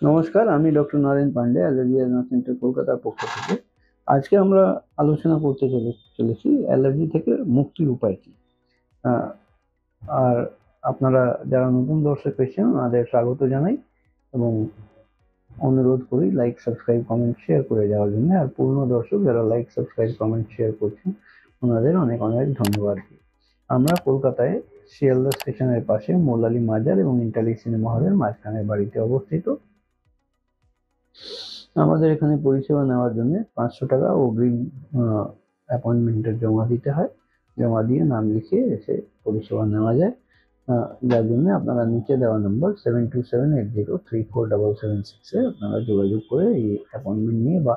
নমস্কার, আমি doctor Naren Pandey, allergy and centre কলকাতার পক্ষ থেকে। আজকে আমরা আলোচনা করতে চলেছি অ্যালার্জি থেকে মুক্তির উপায় কি। আহ, আর আপনারা যারা নতুন দর্শক এসেছেন ওনাদের স্বাগত জানাই এবং অনুরোধ করি লাইক, সাবস্ক্রাইব, কমেন্ট, শেয়ার করে যাওয়ার জন্য। আর পুরনো দর্শক যারা লাইক, সাবস্ক্রাইব, কমেন্ট, শেয়ার করছেন ওনাদের অনেক অনেক ধন্যবাদ। আমরা কলকাতায় শিয়ালদা স্টেশনের পাশে মৌলালী মাজার এবং ইন্টালি সিনেমা হলের মাঝখানের বাড়িতে অবস্থিত। আমাদের এখানে পরিষেবা নেওয়ার জন্য 500 টাকা অগ্রিম অ্যাপয়েন্টমেন্টের জমা দিতে হয়। জমা দিয়ে নাম লিখিয়ে এসে পরিষেবা নেওয়া যায়। যার জন্য আপনারা নিচে দেওয়া নম্বর 7278034776 আপনারা যোগাযোগ করে এই অ্যাপয়েন্টমেন্ট নিয়ে বা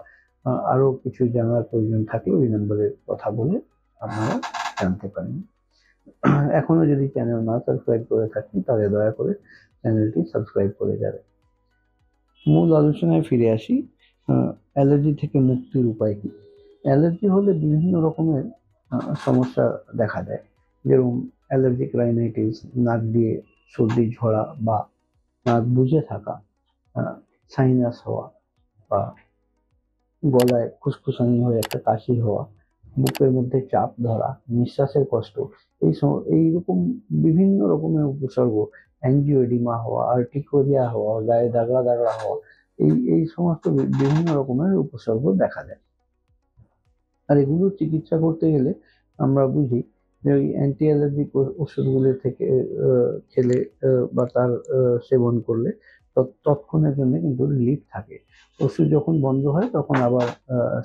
আরো কিছু জানার প্রয়োজন থাকলে ওই নম্বরে কথা বলে আপনারা জানতে পারেন। এখনো যদি চ্যানেল না সাবস্ক্রাইব করে থাকেন তাহলে দয়া করে চ্যানেলটি সাবস্ক্রাইব করে যাবেন। মূল আলোচনায় ফিরে আসি। অ্যালার্জি থেকে মুক্তির উপায় কি। অ্যালার্জি হলে বিভিন্ন রকমের সমস্যা দেখা দেয়, যেরকম অ্যালার্জিক রাইনাইটিস, নাক দিয়ে সর্দি ঝরা বা নাক বুজে থাকা, সাইনাস হওয়া বা গলায় খুসখুসানি হয়ে একটা কাশি হওয়া, বুকের মধ্যে চাপ ধরা, নিঃশ্বাসের কষ্ট, এইরকম বিভিন্ন রকমের উপসর্গ, অ্যাঞ্জিওএডিমা হওয়া, আর্টিকোরিয়া হওয়া, গায়ে দাগড়া দাগড়া হওয়া, এই সমস্ত বিভিন্ন রকমের উপসর্গ দেখা দেয়। আর এগুলো চিকিৎসা করতে গেলে আমরা বুঝি যে ওই অ্যান্টি অ্যালার্জিক ওষুধগুলো থেকে খেলে বা তার সেবন করলে তৎক্ষণের জন্য কিন্তু রিলিফ থাকে। ওষুধ যখন বন্ধ হয় তখন আবার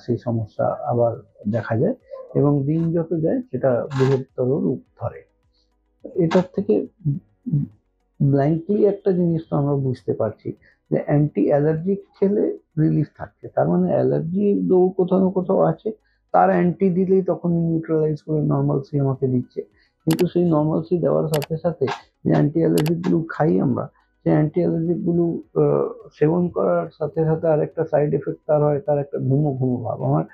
সেই সমস্যা আবার দেখা যায় এবং দিন যত যায় সেটা বৃহত্তর রূপ ধরে। এটার থেকে ব্ল্যাঙ্কলি একটা জিনিস তো আমরা বুঝতে পারছি যে অ্যান্টি অ্যালার্জিক খেলে রিলিফ থাকছে, তার মানে অ্যালার্জি দৌড় কোথাও না কোথাও আছে। তার অ্যান্টি দিলেই তখন নিউট্রালাইজ করে নর্মালসি আমাকে দিচ্ছে, কিন্তু সেই নর্মালসি দেওয়ার সাথে সাথে যে অ্যান্টি অ্যালার্জিক গুলো খাই আমরা, সেই অ্যান্টি অ্যালার্জিক গুলো সেবন করার সাথে সাথে আরেকটা সাইড এফেক্ট তার হয়, তার একটা ঘুমো ঘুমো ভাব, আমার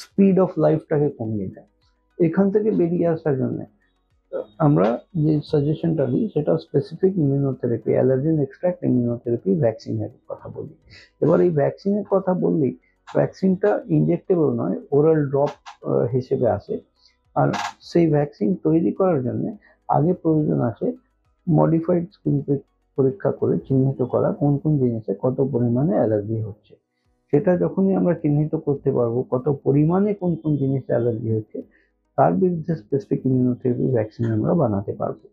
স্পিড অফ লাইফটাকে কমিয়ে দেয়। এখান থেকে বেরিয়ে আসার জন্য আমরা যে সাজেশনটা দিই সেটা specific immunotherapy, allergen extract immunotherapy ভ্যাকসিনের কথা বলি। এবার এই ভ্যাকসিনের কথা বললেই ভ্যাকসিনটা ইনজেক্টেবল নয়, ওরাল ড্রপ হিসেবে আসে। আর সেই ভ্যাকসিন তৈরি করার জন্য আগে প্রয়োজন আছে মডিফাইড স্কিন পরীক্ষা করে চিহ্নিত করা কোন কোন জিনিসে কত পরিমাণে অ্যালার্জি হচ্ছে। সেটা যখনই আমরা চিহ্নিত করতে পারবো কত পরিমাণে কোন কোন জিনিসে অ্যালার্জি হচ্ছে, তার বিরুদ্ধে স্পেসিফিক ইমিউনোথেরাপি ভ্যাকসিন আমরা বানাতে পারবো।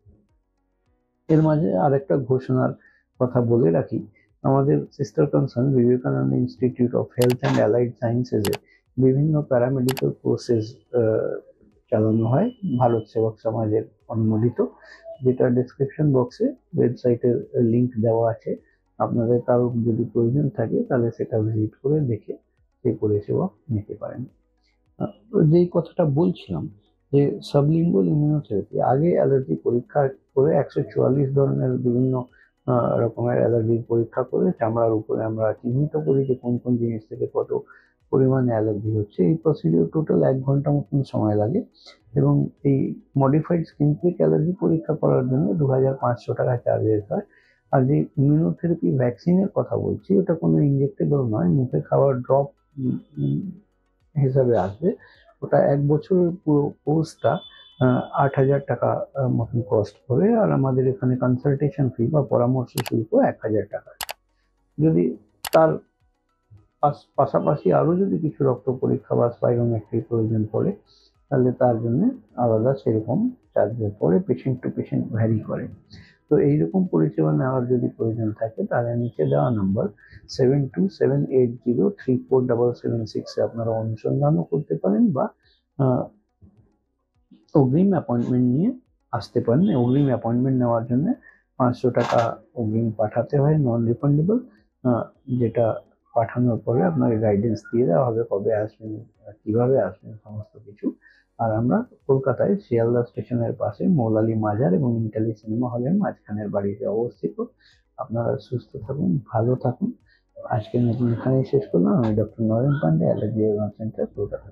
এর মাঝে আরেকটা ঘোষণার কথা বলে রাখি, আমাদের sister concern Vivekananda institute of health and allied সায়েন্সেসে বিভিন্ন প্যারামেডিক্যাল কোর্সেস চালানো হয় ভারত সেবক সমাজের অনুমোদিত, যেটা ডিসক্রিপশন বক্সে ওয়েবসাইটের লিংক দেওয়া আছে। আপনাদের কারো যদি প্রয়োজন থাকে তাহলে সেটা ভিজিট করে দেখে সেই পরিষেবা নিতে পারেন। যেই কথাটা বলছিলাম যে সাবলিঙ্গুয়াল ইমিউনোথেরাপি, আগে অ্যালার্জি পরীক্ষা করে 144 ধরনের বিভিন্ন রকমের অ্যালার্জির পরীক্ষা করে চামড়ার উপরে আমরা চিহ্নিত করি যে কোন কোন জিনিস থেকে কত পরিমাণে অ্যালার্জি হচ্ছে। এই প্রসিডিওর টোটাল 1 ঘন্টা মতন সময় লাগে এবং এই মডিফাইড স্কিন প্রিক অ্যালার্জি পরীক্ষা করার জন্য 2500 টাকা চার্জেস হয়। আর যে ইমিউনোথেরাপি ভ্যাকসিনের কথা বলছি ওটা কোনো ইনজেক্টেবল নয়, মুখে খাওয়ার ড্রপ হিসাবে আসবে। ওটা 1 বছরের পুরো কোর্সটা 8,000 টাকা মতন কস্ট করে। আর আমাদের এখানে কনসালটেশন ফি বা পরামর্শ শুল্ক 1,000 টাকা। যদি তার পাশাপাশি আরো যদি কিছু রক্ত পরীক্ষা বা স্পাইরোমেট্রির প্রয়োজন পড়ে তাহলে তার জন্য আলাদা সেরকম চার্জেস পড়ে, পেশেন্ট টু পেশেন্ট ভ্যারি করে। তো এইরকম পরিষেবা নেওয়ার যদি প্রয়োজন থাকে তাহলে নিচে দেওয়া নম্বর 7278034776 আপনারা অনুসন্ধানও করতে পারেন বা অগ্রিম অ্যাপয়েন্টমেন্ট নিয়ে আসতে পারেন। অগ্রিম অ্যাপয়েন্টমেন্ট নেওয়ার জন্য 500 টাকা অগ্রিম পাঠাতে হয়, নন রিফান্ডেবল, যেটা পাঠানোর পরে আপনাকে গাইডেন্স দিয়ে দেওয়া হবে কবে আসবেন, কিভাবে আসবেন, সমস্ত কিছু। আর আমরা কলকাতায় শিয়ালদা স্টেশনের পাশে মৌলালী মাজার এবং ইন্টালি সিনেমা হলের মাঝখানের বাড়িতে অবস্থিত। আপনারা সুস্থ থাকুন, ভালো থাকুন। আজকে নতুন এখানেই শেষ করলাম। আমি doctor Naren Pandey, allergy centre, Kolkata.